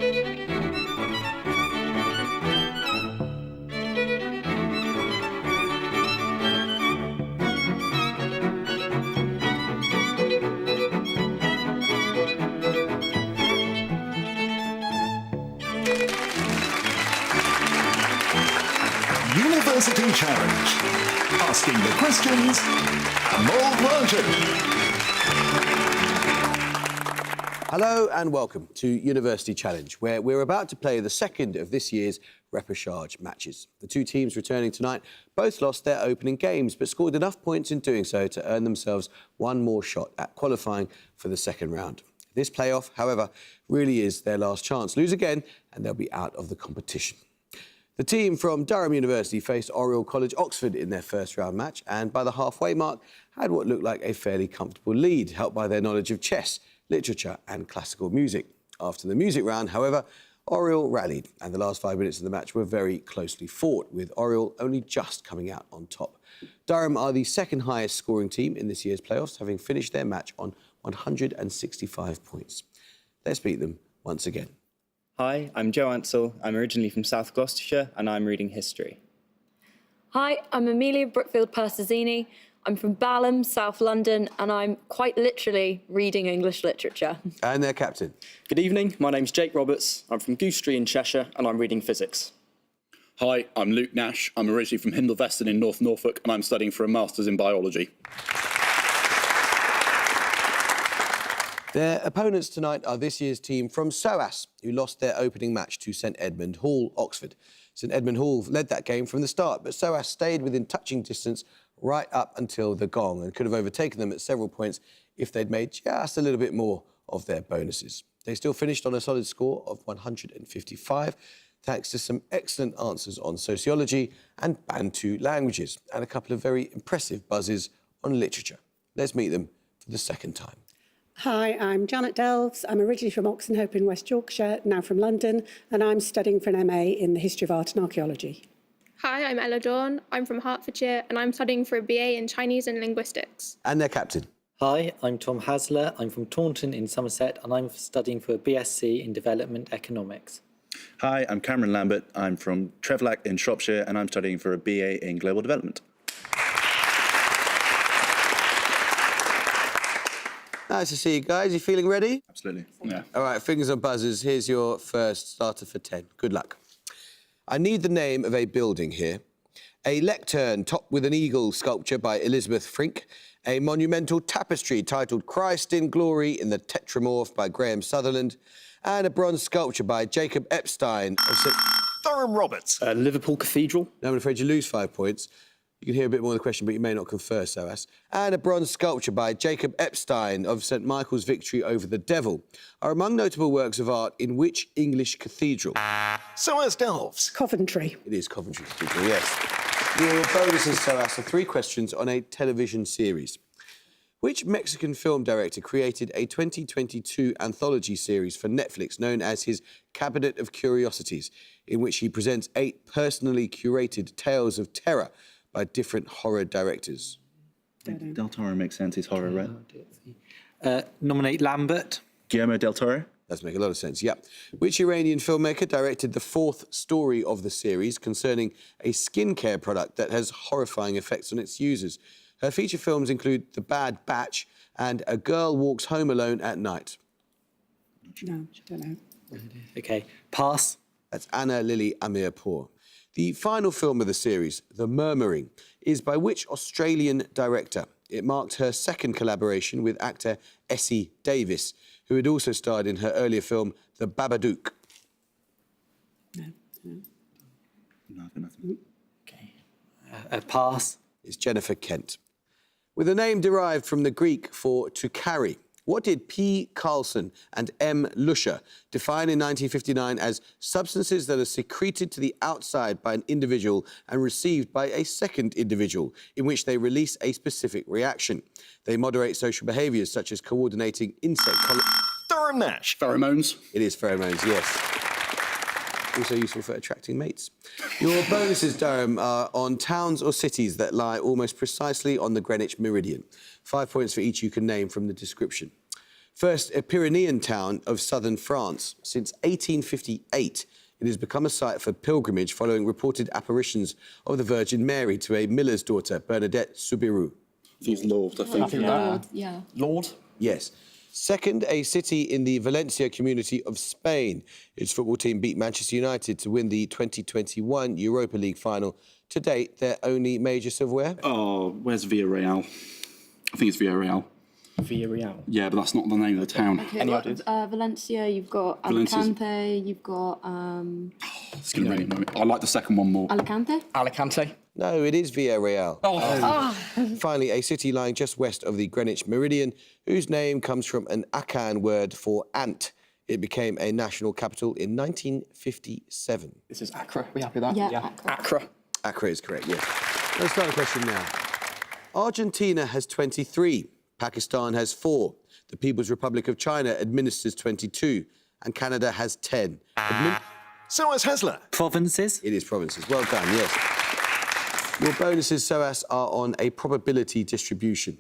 University Challenge. Asking the questions, more version. Hello and welcome to University Challenge, where we're about to play the second of this year's repechage matches. The two teams returning tonight both lost their opening games, but scored enough points in doing so to earn themselves one more shot at qualifying for the second round. This playoff, however, really is their last chance. Lose again and they'll be out of the competition. The team from Durham University faced Oriel College Oxford in their first round match and by the halfway mark had what looked like a fairly comfortable lead, helped by their knowledge of chess, literature and classical music. After the music round, however, Oriel rallied and the last 5 minutes of the match were very closely fought, with Oriel only just coming out on top. Durham are the second highest scoring team in this year's playoffs, having finished their match on 165 points. Let's meet them once again. Hi, I'm Joe Ansell. I'm originally from South Gloucestershire and I'm reading history. Hi, I'm Amelia Brookfield-Persizzini. I'm from Balham, South London, and I'm quite literally reading English literature. And their captain. Good evening, my name's Jake Roberts. I'm from Goostrey in Cheshire and I'm reading physics. Hi, I'm Luke Nash. I'm originally from Hindleveston in North Norfolk and I'm studying for a Masters in Biology. Their opponents tonight are this year's team from SOAS, who lost their opening match to St Edmund Hall, Oxford. St Edmund Hall led that game from the start, but SOAS stayed within touching distance right up until the gong and could have overtaken them at several points if they'd made just a little bit more of their bonuses. They still finished on a solid score of 155, thanks to some excellent answers on sociology and Bantu languages, and a couple of very impressive buzzes on literature. Let's meet them for the second time. Hi, I'm Janet Delves. I'm originally from Oxenhope in West Yorkshire, now from London, and I'm studying for an MA in the History of Art and Archaeology. Hi, I'm Ella Dawn. I'm from Hertfordshire and I'm studying for a BA in Chinese and Linguistics. And their captain. Hi, I'm Tom Hasler. I'm from Taunton in Somerset and I'm studying for a BSc in Development Economics. Hi, I'm Cameron Lambert. I'm from Trevelack in Shropshire and I'm studying for a BA in Global Development. Nice to see you guys. You feeling ready? Absolutely, yeah. All right, fingers on buzzers. Here's your first starter for 10. Good luck. I need the name of a building here. A lectern topped with an eagle sculpture by Elizabeth Frink. A monumental tapestry titled Christ in Glory in the Tetramorph by Graham Sutherland. And a bronze sculpture by Jacob Epstein of St. Durham Roberts. Liverpool Cathedral. Now, I'm afraid you lose 5 points. You can hear a bit more of the question, but you may not confer, SOAS. And a bronze sculpture by Jacob Epstein of St Michael's Victory over the Devil are among notable works of art in which English cathedral? SOAS Delves. Coventry. It is Coventry Cathedral, yes. Your bonuses, SOAS, are 3 questions on a television series. Which Mexican film director created a 2022 anthology series for Netflix known as his Cabinet of Curiosities, in which he presents 8 personally curated tales of terror by different horror directors? Del Toro makes sense, he's horror, right? Nominate Lambert. Guillermo del Toro. Does make a lot of sense, yeah. Which Iranian filmmaker directed the 4th story of the series concerning a skincare product that has horrifying effects on its users? Her feature films include The Bad Batch and A Girl Walks Home Alone at Night. No, don't know. OK, pass. That's Anna Lily Amirpour. The final film of the series, The Murmuring, is by which Australian director? It marked her second collaboration with actor Essie Davis, who had also starred in her earlier film, The Babadook. No, nothing. OK, pass. It's Jennifer Kent. With a name derived from the Greek for to carry, what did P. Carlson and M. Lusher define in 1959 as substances that are secreted to the outside by an individual and received by a second individual, in which they release a specific reaction? They moderate social behaviours such as coordinating insect Durham Nash. Pheromones. It is pheromones, yes. Also useful for attracting mates. Your bonuses, Durham, are on towns or cities that lie almost precisely on the Greenwich Meridian. 5 points for each you can name from the description. First, a Pyrenean town of southern France. Since 1858, it has become a site for pilgrimage following reported apparitions of the Virgin Mary to a miller's daughter, Bernadette Soubirous. He's Lord, I think. Yeah. Lord. Yes. Second, a city in the Valencia community of Spain. Its football team beat Manchester United to win the 2021 Europa League final. To date, their only major silverware. Oh, where's Villarreal? I think it's Villarreal. Villarreal. Yeah, but that's not the name of the town. Any ideas? Valencia, you've got Valencia's- Alicante, you've got It's going to ring a moment. I like the second one more. Alicante. Alicante. No, it is Villarreal. Finally, a city lying just west of the Greenwich Meridian, whose name comes from an Akan word for ant. It became a national capital in 1957. This is Accra. We happy with that? Yeah, Accra. Accra is correct, yes. Let's start the question now. Argentina has 23, Pakistan has 4, the People's Republic of China administers 22, and Canada has 10. SOAS Hasler. Provinces? It is provinces. Well done, yes. Your bonuses, SOAS, are on a probability distribution.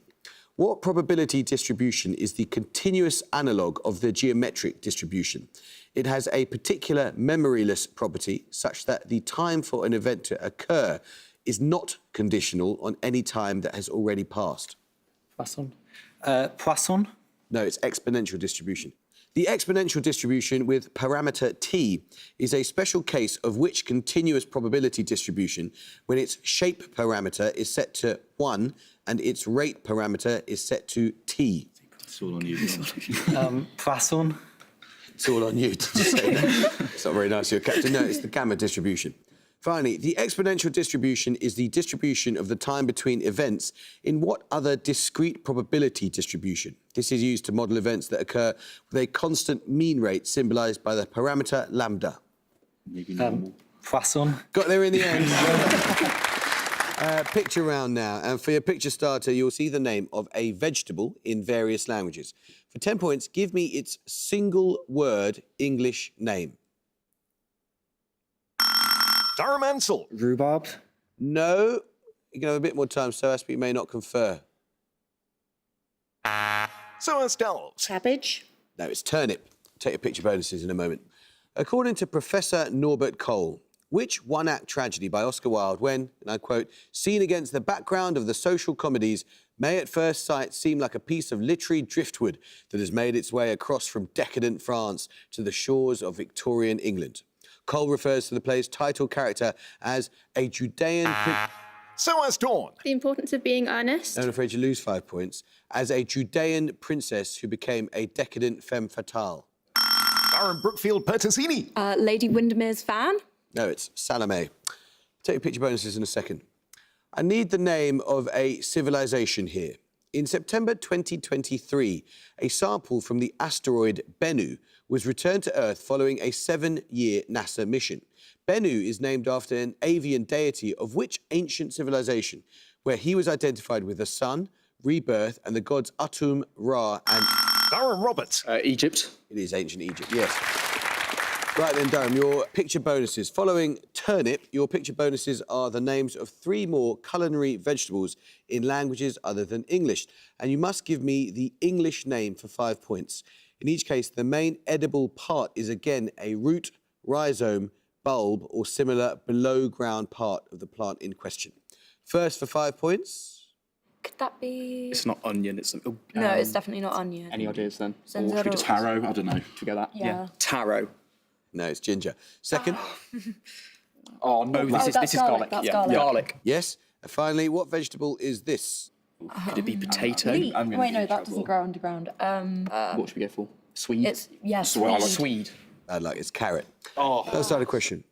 What probability distribution is the continuous analogue of the geometric distribution? It has a particular memoryless property such that the time for an event to occur is not conditional on any time that has already passed. Poisson? Poisson? No, it's exponential distribution. The exponential distribution with parameter t is a special case of which continuous probability distribution when its shape parameter is set to 1 and its rate parameter is set to t. It's all on you. Poisson? It's all on you to say that. It's not very nice of your captain. No, it's the gamma distribution. Finally, the exponential distribution is the distribution of the time between events in what other discrete probability distribution? This is used to model events that occur with a constant mean rate symbolised by the parameter lambda. Maybe normal. Poisson? Got there in the end. Picture round now, and for your picture starter, you'll see the name of a vegetable in various languages. For 10 points, give me its single-word English name. Durham Ansel. Rhubarb. No. You can have a bit more time, so but you may not confer. SOAS Delves. Cabbage. No, it's turnip. Take your picture bonuses in a moment. According to Professor Norbert Cole, which one-act tragedy by Oscar Wilde when, and I quote, seen against the background of the social comedies, may at first sight seem like a piece of literary driftwood that has made its way across from decadent France to the shores of Victorian England? Cole refers to the play's title character as a Judean... SOAS Dawn. The importance of being earnest. I'm afraid you lose 5 points. As a Judean princess who became a decadent femme fatale. Durham Brookfield Pertesini. Lady Windermere's fan. No, it's Salome. Take your picture bonuses in a second. I need the name of a civilization here. In September 2023, a sample from the asteroid Bennu was returned to Earth following a 7-year NASA mission. Bennu is named after an avian deity of which ancient civilization, where he was identified with the sun, rebirth, and the gods Atum, Ra, and... Durham Roberts. Egypt. It is ancient Egypt, yes. Right then, Durham, your picture bonuses. Following turnip, your picture bonuses are the names of 3 more culinary vegetables in languages other than English. And you must give me the English name for 5 points. In each case, the main edible part is again a root, rhizome, bulb, or similar below-ground part of the plant in question. First for 5 points. Could that be... It's not onion, it's... No, it's definitely not onion. Any ideas then? Senza Or should we just taro? I don't know. Should we go that? Yeah. Taro. No, it's ginger. Second, Oh, no. that's This is garlic, garlic. that's Yeah. garlic. Garlic. yes. And finally, what vegetable is this? Could it be potato? Wait, I'm gonna be no, in that trouble. doesn't grow underground. What should we go for? Swede? It's, yes. Swede. Swede. Bad luck, it's carrot. Oh. Let's start a question.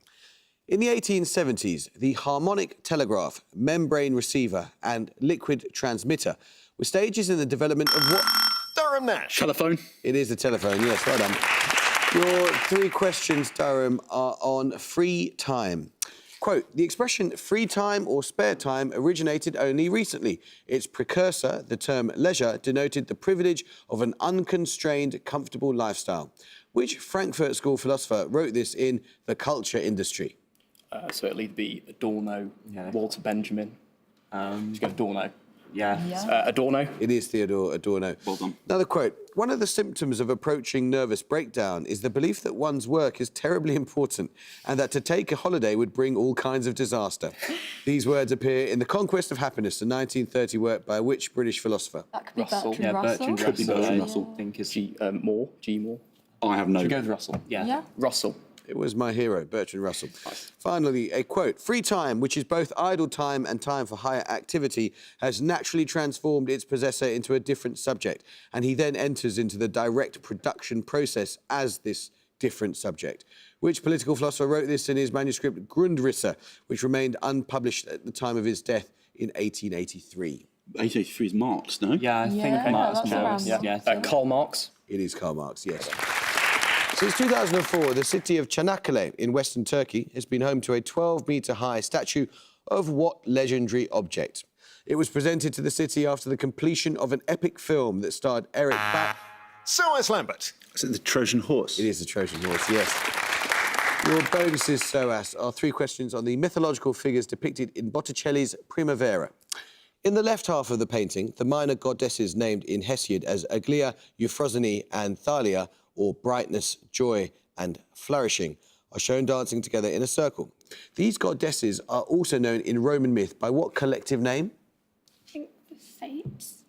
In the 1870s, the harmonic telegraph, membrane receiver, and liquid transmitter were stages in the development of what? Durham Nash. Telephone? It is the telephone, yes, well done. Your 3 questions, Durham, are on free time. Quote, the expression free time or spare time originated only recently. Its precursor, the term leisure, denoted the privilege of an unconstrained, comfortable lifestyle. Which Frankfurt School philosopher wrote this in The Culture Industry? So it'll either be Adorno, Walter Benjamin. Just go Adorno. Adorno. It is Theodore Adorno. Well done. Another quote. One of the symptoms of approaching nervous breakdown is the belief that one's work is terribly important and that to take a holiday would bring all kinds of disaster. These words appear in The Conquest of Happiness, a 1930 work by which British philosopher? That could be Russell. Bertrand Yeah, Russell. Bertrand Could be Russell. Bertrand I Russell. think is G. Moore. G. Moore. I have no. Should we go with Russell? Yeah. Russell. It was my hero, Bertrand Russell. Finally, a quote. Free time, which is both idle time and time for higher activity, has naturally transformed its possessor into a different subject, and he then enters into the direct production process as this different subject. Which political philosopher wrote this in his manuscript Grundrisse, which remained unpublished at the time of his death in 1883? 1883 is Marx, no? Yeah, I think Marx. that's around Yeah. Karl Marx. It is Karl Marx, yes. Since 2004, the city of Çanakkale in western Turkey has been home to a 12-metre-high statue of what legendary object? It was presented to the city after the completion of an epic film that starred Eric Bach. SOAS Lambert. Is it the Trojan horse? It is the Trojan horse, yes. Your bonuses, SOAS, are 3 questions on the mythological figures depicted in Botticelli's Primavera. In the left half of the painting, the minor goddesses named in Hesiod as Aglaea, Euphrosyne and Thalia, or brightness, joy and flourishing, are shown dancing together in a circle. These goddesses are also known in Roman myth by what collective name? I think the Fates.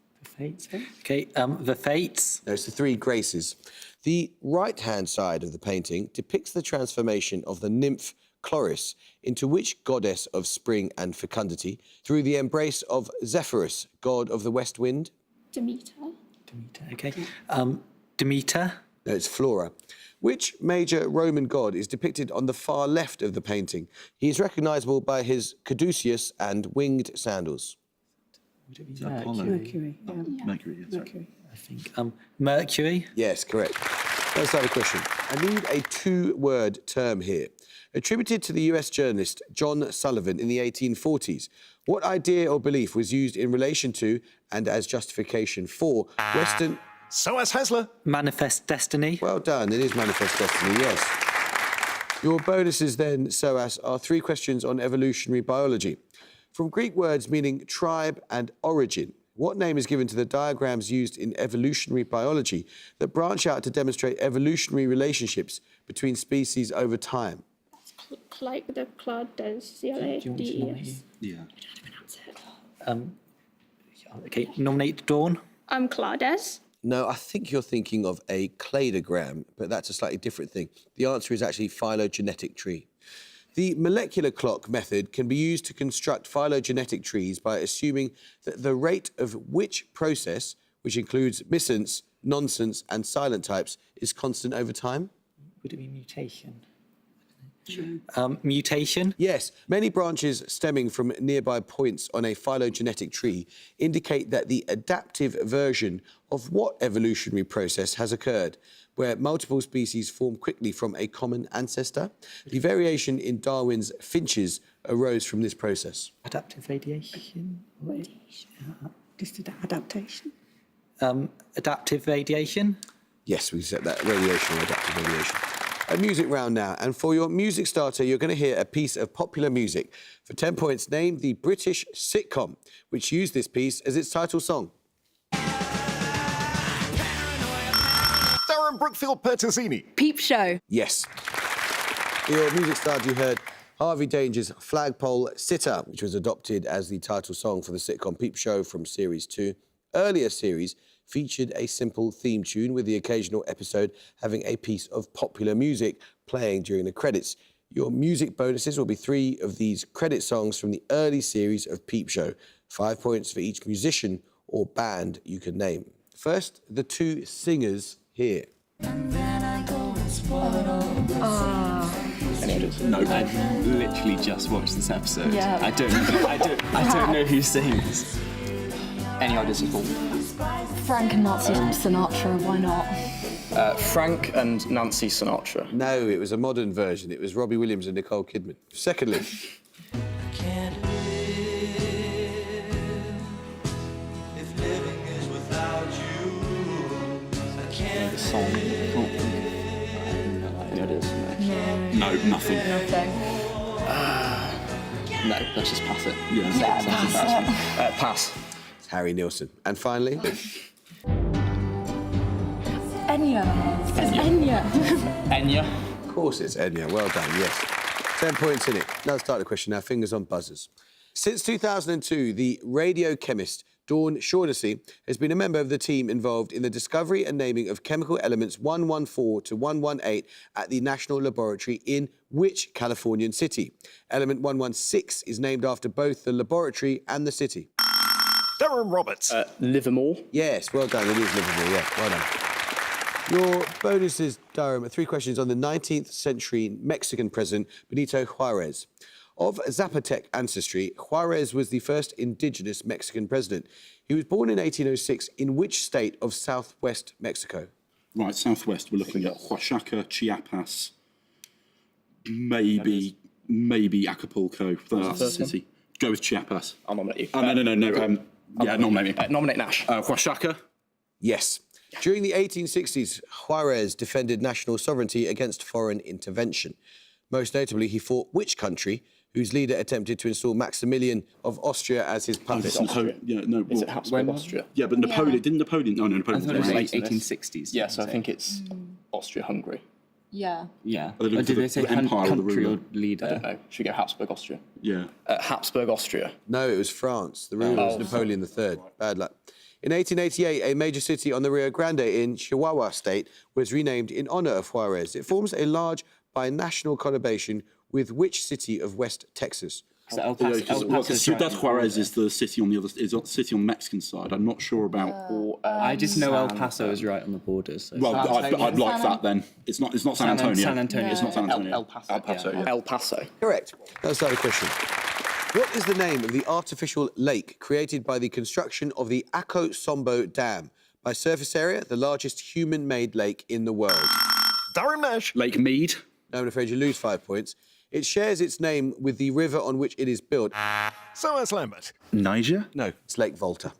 Okay, the Fates. No, it's the 3 Graces. The right-hand side of the painting depicts the transformation of the nymph Chloris into which goddess of spring and fecundity through the embrace of Zephyrus, god of the west wind? Demeter. Okay. Demeter. No, it's Flora. Which major Roman god is depicted on the far left of the painting? He is recognisable by his caduceus and winged sandals. Apollo. Mercury. Yeah. Mercury, yes. Mercury. I think Mercury. Yes, correct. First other question. I need a 2-word term here. Attributed to the US journalist John Sullivan in the 1840s, what idea or belief was used in relation to and as justification for Western... SOAS Hasler. Manifest Destiny. Well done, it is Manifest Destiny, yes. Your bonuses then, SOAS, are 3 questions on evolutionary biology. From Greek words meaning tribe and origin, what name is given to the diagrams used in evolutionary biology that branch out to demonstrate evolutionary relationships between species over time? Like the Clades, C-L-A-D-E-S. Yeah. Okay, nominate Dawn. Clades. No, I think you're thinking of a cladogram, but that's a slightly different thing. The answer is actually phylogenetic tree. The molecular clock method can be used to construct phylogenetic trees by assuming that the rate of which process, which includes missense, nonsense and silent types, is constant over time. Would it be mutation? Mutation. Yes, many branches stemming from nearby points on a phylogenetic tree indicate that the adaptive version of what evolutionary process has occurred, where multiple species form quickly from a common ancestor. The variation in Darwin's finches arose from this process. Adaptive radiation. Just adaptation. Adaptive radiation. Yes, we said that, radiation or adaptive radiation. A music round now, and for your music starter, you're going to hear a piece of popular music. For 10 points, name the British sitcom which used this piece as its title song. Durham Brookfield Pertesini. Peep Show. Yes. For your music starter, you heard Harvey Danger's Flagpole Sitter, which was adopted as the title song for the sitcom Peep Show from Series 2. Earlier series featured a simple theme tune with the occasional episode having a piece of popular music playing during the credits. Your music bonuses will be 3 of these credit songs from the early series of Peep Show. 5 points for each musician or band you can name. First, the 2 singers here. No, I've literally just watched this episode. Yeah. I don't know who sings. Any ideas at all? Frank and Nancy Sinatra, why not? Frank and Nancy Sinatra. No, it was a modern version. It was Robbie Williams and Nicole Kidman. Secondly, The song. Any ideas? No, nothing. Nothing. No, let's just pass it. Yeah. Pass. Harry Nilsson. And finally... Enya. Enya. Enya. Of course it's Enya. Well done, yes. 10 points in it. Now let's start the question now. Fingers on buzzers. Since 2002, the radiochemist Dawn Shaughnessy has been a member of the team involved in the discovery and naming of chemical elements 114 to 118 at the National Laboratory in which Californian city? Element 116 is named after both the laboratory and the city. Durham Roberts. Livermore. Yes, well done. It is Liverpool, yeah. Well done. Your bonuses, Durham, are 3 questions on the 19th century Mexican president Benito Juarez. Of Zapotec ancestry, Juarez was the first indigenous Mexican president. He was born in 1806 in which state of southwest Mexico? Right, southwest, we're looking at Oaxaca, Chiapas, maybe Acapulco. That's the city. Go with Chiapas. I'll nominate you. No. Nominate me. Nominate Nash. Oaxaca? Yes. During the 1860s, Juarez defended national sovereignty against foreign intervention. Most notably, he fought which country whose leader attempted to install Maximilian of Austria as his puppet? Is it Habsburg, Austria? Yeah, but Napoleon, didn't Napoleon... No, Napoleon was like late. 1860s. Yeah, so I think it's Austria-Hungary. Yeah. Yeah. Are they looking Or for did they the say empire or the country ruler? or leader? I don't know. Should we go Habsburg, Austria? Yeah. Habsburg, Austria. No, it was France. The ruler was Napoleon III. Bad luck. In 1888, a major city on the Rio Grande in Chihuahua state was renamed in honour of Juarez. It forms a large binational conurbation with which city of West Texas? El Paso. Ciudad Juarez is the city on the city on the Mexican side. I'm not sure about. I just know El Paso is right on the border. So. Well, I'd like that then. It's not San Antonio. San Antonio. It's not San Antonio. El Paso. El Paso. Yeah. Yeah. El Paso. Correct. Let's start the question. What is the name of the artificial lake created by the construction of the Aco Sombo Dam? By surface area, the largest human-made lake in the world. Durham Nash. Lake Mead. No, I'm afraid you lose 5 points. It shares its name with the river on which it is built. SOAS Lambert. Niger. No, it's Lake Volta.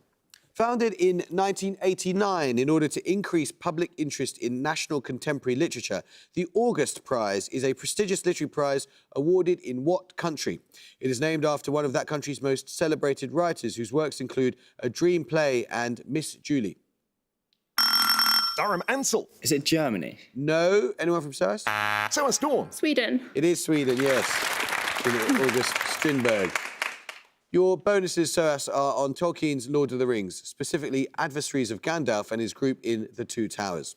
Founded in 1989 in order to increase public interest in national contemporary literature, the August Prize is a prestigious literary prize awarded in what country? It is named after one of that country's most celebrated writers, whose works include A Dream Play and Miss Julie. Durham Ansel. Is it Germany? No. Anyone from SOAS? SOAS Dawn. Sweden. It is Sweden, yes. August Strindberg. Your bonuses, SOAS, are on Tolkien's Lord of the Rings, specifically Adversaries of Gandalf and his group in The Two Towers.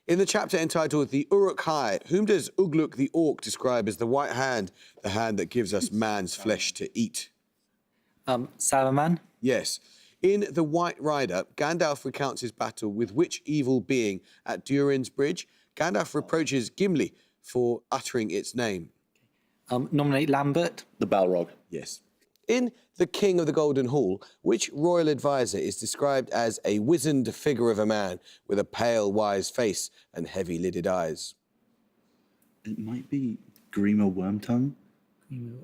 In the chapter entitled The Uruk-hai, whom does Ugluk the Orc describe as the white hand, the hand that gives us man's flesh to eat? Saruman. Yes. In The White Rider, Gandalf recounts his battle with which evil being at Durin's Bridge? Gandalf reproaches Gimli for uttering its name. Nominate Lambert. The Balrog. Yes. In The King of the Golden Hall, which royal advisor is described as a wizened figure of a man with a pale, wise face and heavy-lidded eyes? It might be Grima Wormtongue.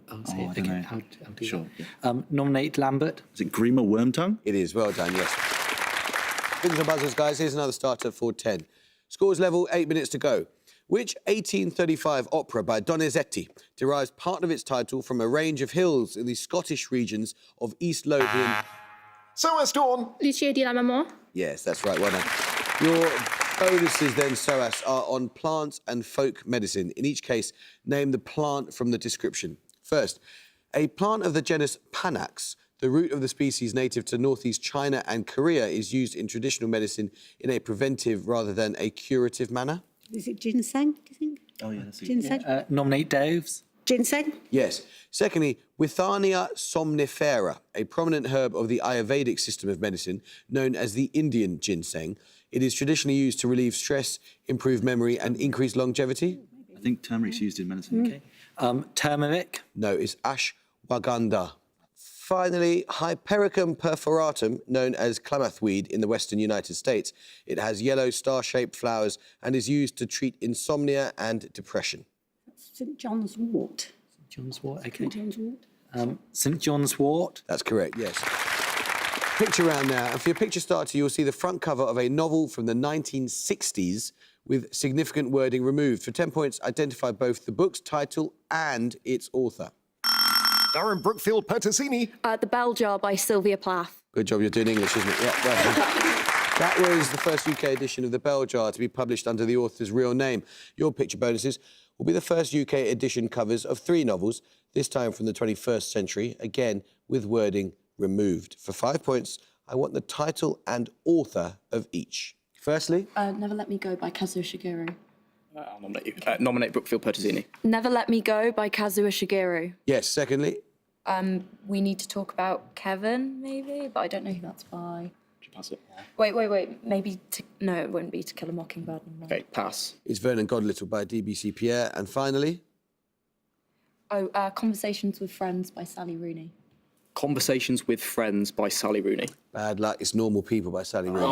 I'll say it. I don't Okay, know. I'll do Sure. that. Nominate Lambert. Is it Grima Wormtongue? It is. Well done, yes. Fingers on buzzers, guys. Here's another starter for 10. Scores level, 8 minutes to go. Which 1835 opera by Donizetti derives part of its title from a range of hills in the Scottish regions of East Lothian? SOAS Dawn. Lucia di Lammermoor. Yes, that's right. Well done. Your bonuses then, SOAS, are on plants and folk medicine. In each case, name the plant from the description. First, a plant of the genus Panax, the root of the species native to northeast China and Korea, is used in traditional medicine in a preventive rather than a curative manner. Is it ginseng, do you think? Oh, yeah, that's it. Ginseng? Nominate Doves. Ginseng? Yes. Secondly, Withania somnifera, a prominent herb of the Ayurvedic system of medicine, known as the Indian ginseng. It is traditionally used to relieve stress, improve memory, and increase longevity. I think turmeric's used in medicine. Okay. Turmeric. No, it's ashwagandha. Finally, Hypericum perforatum, known as Klamath weed in the western United States. It has yellow star-shaped flowers and is used to treat insomnia and depression. St John's wort. John's Wort. Okay. St John's wort. St John's Wort. That's correct, yes. Picture round now, and for your picture starter, you'll see the front cover of a novel from the 1960s with significant wording removed. For 10 points, identify both the book's title and its author. Durham Brookfield Pertusini. The Bell Jar by Sylvia Plath. Good job, you're doing English, isn't it? Yeah, well done. That was the first UK edition of the Bell Jar to be published under the author's real name. Your picture bonuses will be the first UK edition covers of 3 novels, this time from the 21st century, again with wording removed. For 5 points, I want the title and author of each. Firstly, Never Let Me Go by Kazuo Shigeru. I'll nominate you. Nominate Brookfield Pertuzini. Never Let Me Go by Kazuo Shigeru. yes. Secondly, We Need to Talk About Kevin, maybe, but I don't know who that's by. Should pass it. Wait. Maybe no, it wouldn't be To Kill a Mockingbird. No. Okay, pass. it's Vernon Godlittle by DBC Pierre. And finally, Conversations with Friends by Sally Rooney. Conversations with Friends by Sally Rooney. bad luck, it's Normal People by Sally Rooney.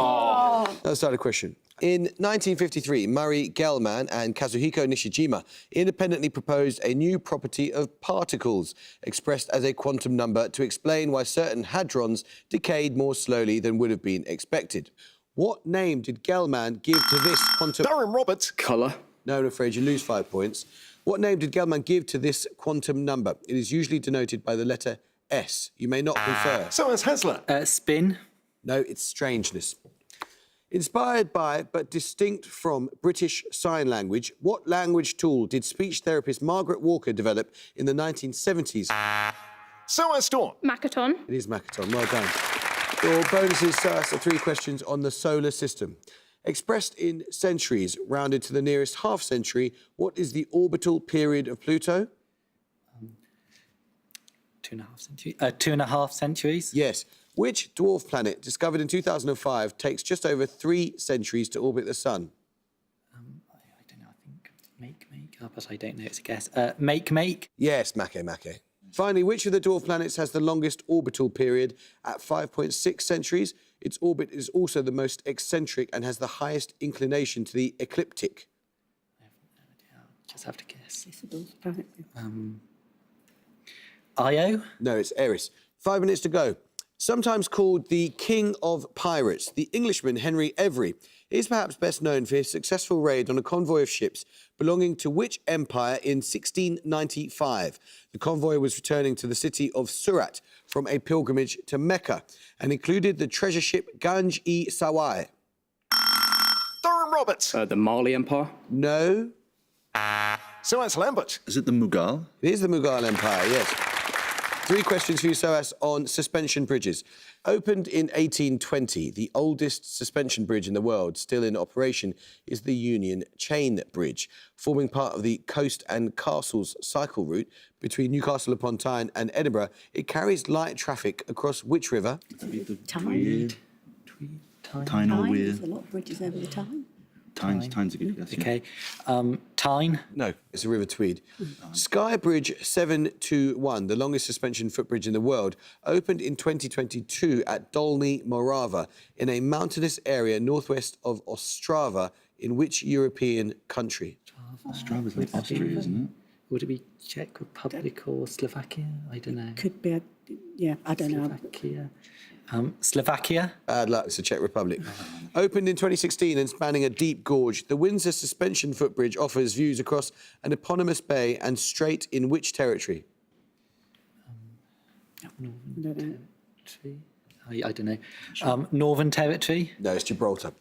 Let's start a question. In 1953, Murray Gell-Mann and Kazuhiko Nishijima independently proposed a new property of particles, expressed as a quantum number, to explain why certain hadrons decayed more slowly than would have been expected. What name did Gell-Mann give to this quantum... Durham Roberts. Colour. No, I'm afraid you lose 5 points. What name did Gell-Mann give to this quantum number? It is usually denoted by the letter S. You may not confer. SOAS Hasler. Spin. No, it's strangeness. Inspired by, but distinct from, British Sign Language, what language tool did speech therapist Margaret Walker develop in the 1970s? SOAS Dawn. Makaton. It is Makaton. Well done. Your bonuses, SOAS, are 3 questions on the solar system. Expressed in centuries, rounded to the nearest half century, what is the orbital period of Pluto? 2.5 centuries. 2.5 centuries. Yes. Which dwarf planet, discovered in 2005, takes just over 3 centuries to orbit the Sun? I don't know. I think make. But I don't know. It's a guess. Make. Yes, Make. Finally, which of the dwarf planets has the longest orbital period at 5.6 centuries? Its orbit is also the most eccentric and has the highest inclination to the ecliptic. Just have to guess. It's a dwarf planet. Io. No, it's Eris. 5 minutes to go. Sometimes called the King of Pirates, the Englishman Henry Every is perhaps best known for his successful raid on a convoy of ships belonging to which empire in 1695? The convoy was returning to the city of Surat from a pilgrimage to Mecca and included the treasure ship Ganj-e-Sawai. Durham Roberts. The Mali Empire. No, SOAS Lambert. Is it the Mughal? it is the Mughal Empire, yes. 3 questions for you, SOAS, on suspension bridges. Opened in 1820, the oldest suspension bridge in the world, still in operation, is the Union Chain Bridge, forming part of the Coast and Castles cycle route between Newcastle upon Tyne and Edinburgh. It carries light traffic across which river? Tyne. Tyne or Weir? There's a lot of bridges over the Tyne. Tyne's a good guess. yeah. Okay. Tyne. No, it's the River Tweed. Sky Bridge 721, the longest suspension footbridge in the world, opened in 2022 at Dolny Morava in a mountainous area northwest of Ostrava. In which European country? Ostrava's like Austria, isn't it? Would it be Czech Republic or Slovakia? I don't know. Could be I don't know. Slovakia. Slovakia. Bad luck, it's the Czech Republic. Opened in 2016 and spanning a deep gorge, the Windsor suspension footbridge offers views across an eponymous bay and strait in which territory? Northern Territory. I don't know. Northern Territory. No, it's Gibraltar.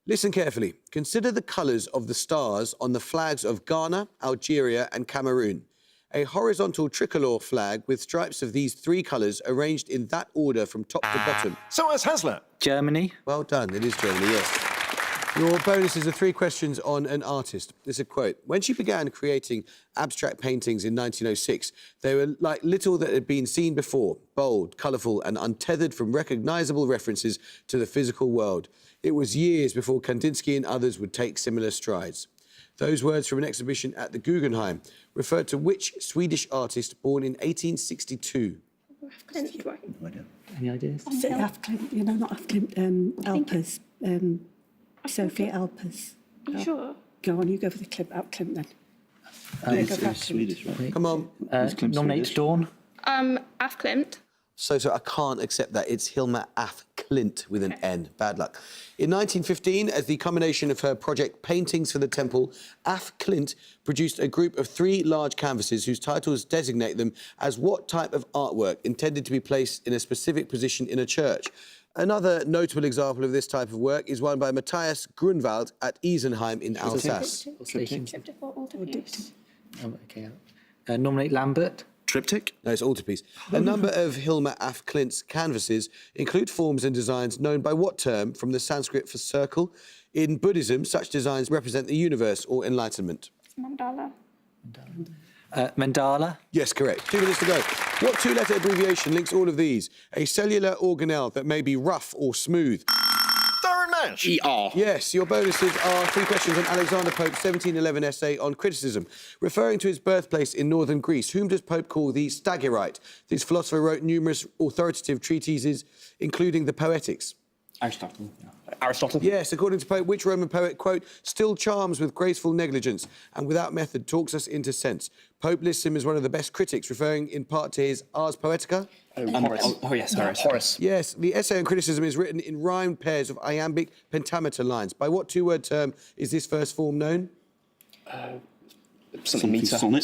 Listen carefully. Consider the colours of the stars on the flags of Ghana, Algeria and Cameroon. A horizontal tricolour flag with stripes of these 3 colours arranged in that order from top to bottom. SOAS Hasler. Germany. Well done. It is Germany, yes. Your bonuses are 3 questions on an artist. There's a quote. When she began creating abstract paintings in 1906, they were like little that had been seen before, bold, colourful and untethered from recognisable references to the physical world. It was years before Kandinsky and others would take similar strides. Those words from an exhibition at the Guggenheim refer to which Swedish artist born in 1862? Any ideas? Is it Afklimt? Not Afklimt. Alpers. Sophie Alpers. Are you sure? Go on, you go for the Afklimt then. It's Swedish, right? Come on. Nominate Dawn. Afklimt. So I can't accept that. It's Hilma af Clint with an N. Bad luck. In 1915, as the culmination of her project Paintings for the Temple, Af Clint produced a group of 3 large canvases whose titles designate them as what type of artwork intended to be placed in a specific position in a church. Another notable example of this type of work is one by Matthias Grunwald at Isenheim in Alsace. Triptych or altarpiece? Okay. Nominate Lambert. Triptych? No, it's altarpiece. A number of Hilma af Klint's canvases include forms and designs known by what term from the Sanskrit for circle? In Buddhism, such designs represent the universe or enlightenment. Mandala. Mandala. Yes, correct. 2 minutes to go. What 2-letter abbreviation links all of these? A cellular organelle that may be rough or smooth. Durham Nash. ER. Yes, your bonuses are 3 questions on Alexander Pope's 1711 essay on criticism. Referring to his birthplace in northern Greece, whom does Pope call the Stagirite? This philosopher wrote numerous authoritative treatises, including the Poetics. Aristotle. Aristotle? Yes, according to Pope, which Roman poet, quote, still charms with graceful negligence and without method talks us into sense? Pope lists him as one of the best critics, referring in part to his Ars Poetica. Horace. Yes, Horace. Horace. Yes, the essay on criticism is written in rhymed pairs of iambic pentameter lines. By what 2-word term is this first form known? Something meter. Sonnet.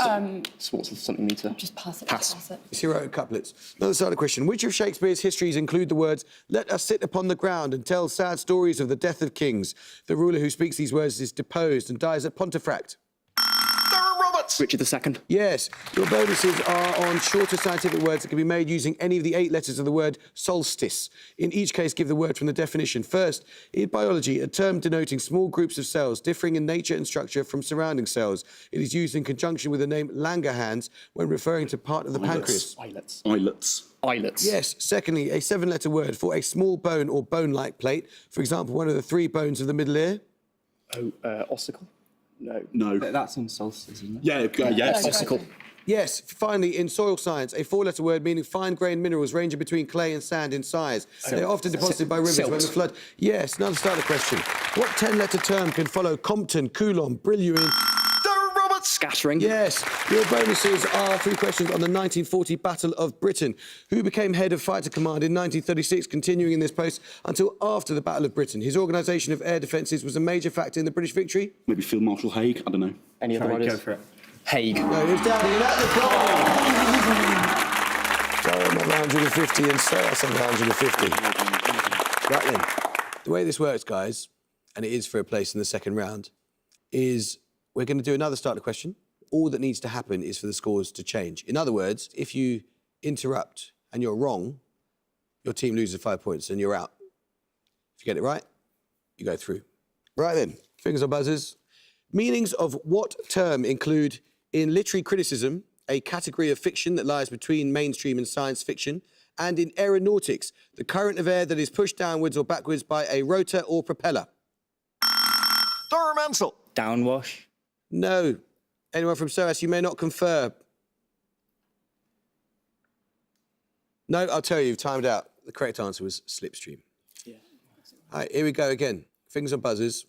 Sports of something meter. Just pass it. Pass. Pass it. It's heroic couplets. Another starter question. Which of Shakespeare's histories include the words, let us sit upon the ground and tell sad stories of the death of kings? The ruler who speaks these words is deposed and dies at Pontefract. Durham Roberts. Richard II. Yes, your bonuses are on shorter scientific words that can be made using any of the 8 letters of the word solstice. In each case, give the word from the definition. First, in biology, a term denoting small groups of cells differing in nature and structure from surrounding cells. It is used in conjunction with the name Langerhans when referring to part of the pancreas. Islets. Islets. Islets. Yes, secondly, a 7-letter word for a small bone or bone-like plate. For example, one of the 3 bones of the middle ear. Ossicle. No. That's on solstice, isn't it? Yeah, yes. Ossicle. Yes, finally, in soil science, a 4-letter word meaning fine-grained minerals ranging between clay and sand in size. They're often deposited by rivers when the flood... Yes, another starter question. What 10-letter term can follow Compton, Coulomb, Brillouin? Durham Roberts. Scattering. Yes, your bonuses are 3 questions on the 1940 Battle of Britain. Who became head of fighter command in 1936, continuing in this post until after the Battle of Britain? His organisation of air defences was a major factor in the British victory. Maybe Field Marshal Haig. I don't know. Any other Go writers? for it. Haig. No, it was down in at the Durham of 150 and SOAS of 150. Right then, the way this works, guys, and it is for a place in the second round, is we're going to do another starter question. All that needs to happen is for the scores to change. In other words, if you interrupt and you're wrong, your team loses 5 points and you're out. If you get it right, you go through. Right then, fingers on buzzers. Meanings of what term include, in literary criticism, a category of fiction that lies between mainstream and science fiction, and in aeronautics, the current of air that is pushed downwards or backwards by a rotor or propeller? Durham Ansel. Downwash. No. Anyone from SOAS, you may not confer. No, I'll tell you, you've timed out. The correct answer was slipstream. Yeah. All right, here we go again. Fingers on buzzers.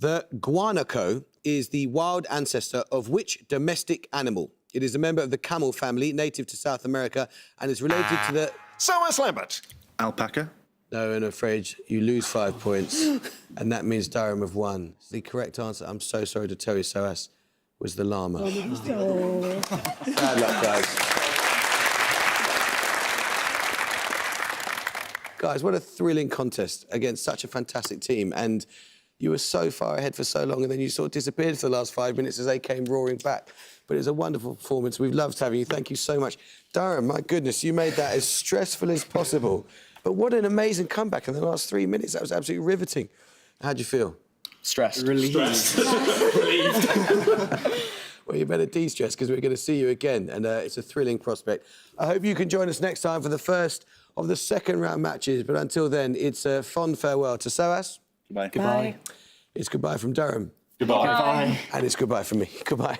The guanaco is the wild ancestor of which domestic animal? It is a member of the camel family, native to South America, and is related to the... SOAS Lambert. Alpaca. No, I'm afraid you lose 5 points, and that means Durham have won. The correct answer, I'm so sorry to tell you, SOAS, was the llama. Bad luck, guys. Guys, what a thrilling contest against such a fantastic team, and you were so far ahead for so long, and then you sort of disappeared for the last 5 minutes as they came roaring back. But it was a wonderful performance. We've loved having you. Thank you so much. Durham, my goodness, you made that as stressful as possible. But what an amazing comeback in the last 3 minutes. That was absolutely riveting. How'd you feel? Stressed. Relieved. Well, you better de-stress because we're going to see you again, and it's a thrilling prospect. I hope you can join us next time for the first of the second round matches. But until then, it's a fond farewell to SOAS. Goodbye. Bye. It's goodbye from Durham. Goodbye. Bye. And it's goodbye from me. Goodbye.